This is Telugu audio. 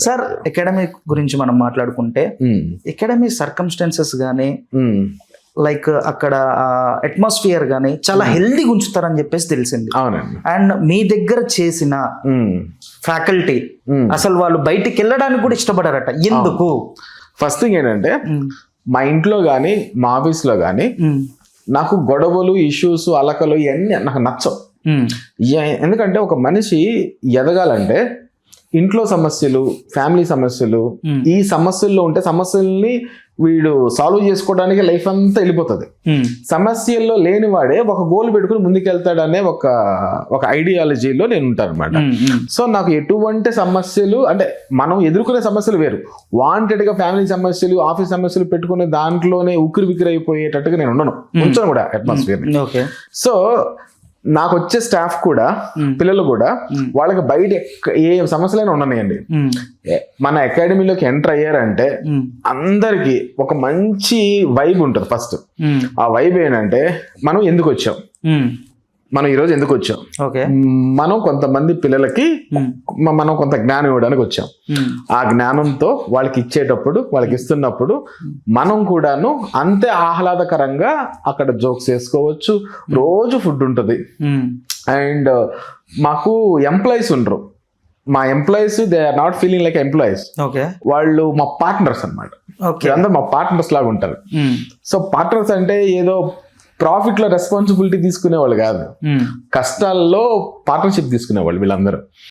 సార్ అకాడమీ గురించి మనం మాట్లాడుకుంటే అకాడమీ సర్కమ్స్టాన్సెస్ కానీ లైక్ అక్కడ అట్మాస్ఫియర్ కానీ చాలా హెల్దీగా ఉంచుతారని చెప్పేసి తెలిసింది. అవునండి. అండ్ మీ దగ్గర చేసిన ఫ్యాకల్టీ అసలు వాళ్ళు బయటికి వెళ్ళడానికి కూడా ఇష్టపడారట. ఎందుకు? ఫస్ట్ థింగ్ ఏంటంటే మా ఇంట్లో కానీ మా ఆఫీస్లో కానీ నాకు గొడవలు, ఇష్యూస్, అలకలు ఇవన్నీ నాకు నచ్చవు. ఎందుకంటే ఒక మనిషి ఎదగాలంటే ఇంట్లో సమస్యలు, ఫ్యామిలీ సమస్యలు, ఈ సమస్యల్లో ఉంటే సమస్యల్ని వీడు సాల్వ్ చేసుకోవడానికి లైఫ్ అంతా వెళ్ళిపోతుంది. సమస్యల్లో లేనివాడే ఒక గోల్ పెట్టుకుని ముందుకెళ్తాడనే ఒక ఐడియాలజీలో నేను ఉంటాను అనమాట. సో నాకు ఎటువంటి సమస్యలు అంటే మనం ఎదుర్కొనే సమస్యలు వేరు, వాంటెడ్గా ఫ్యామిలీ సమస్యలు, ఆఫీస్ సమస్యలు పెట్టుకునే దాంట్లోనే ఉక్కిరి బిక్కిరి అయిపోయేటట్టుగా నేను ఉండను, ఉంచను కూడా అట్మాస్ఫియర్. సో నాకు వచ్చే స్టాఫ్ కూడా, పిల్లలు కూడా, వాళ్ళకి బయట ఏ సమస్యలైనా ఉండనియండి, మన అకాడమీలోకి ఎంటర్ అయ్యారంటే అందరికి ఒక మంచి వైబ్ ఉంటుంది. ఫస్ట్ ఆ వైబ్ ఏంటంటే మనం ఎందుకు వచ్చాం, మనం ఈరోజు ఎందుకు వచ్చాం, మనం కొంతమంది పిల్లలకి మనం కొంత జ్ఞానం ఇవ్వడానికి వచ్చాం. ఆ జ్ఞానంతో వాళ్ళకి ఇచ్చేటప్పుడు, వాళ్ళకి ఇస్తున్నప్పుడు మనం కూడాను అంతే ఆహ్లాదకరంగా అక్కడ జోక్స్ వేసుకోవచ్చు. రోజు ఫుడ్ ఉంటుంది. అండ్ మాకు ఎంప్లాయీస్ ఉండరు. మా employees they are not feeling like employees, వాళ్ళు మా పార్ట్నర్స్ అనమాట. అందరూ మా పార్ట్నర్స్ లాగా ఉంటారు. సో పార్ట్నర్స్ అంటే ఏదో ప్రాఫిట్ లో రెస్పాన్సిబిలిటీ తీసుకునే వాళ్ళు కాదు, కష్టాల్లో పార్ట్నర్షిప్ తీసుకునేవాళ్ళు వీళ్ళందరూ.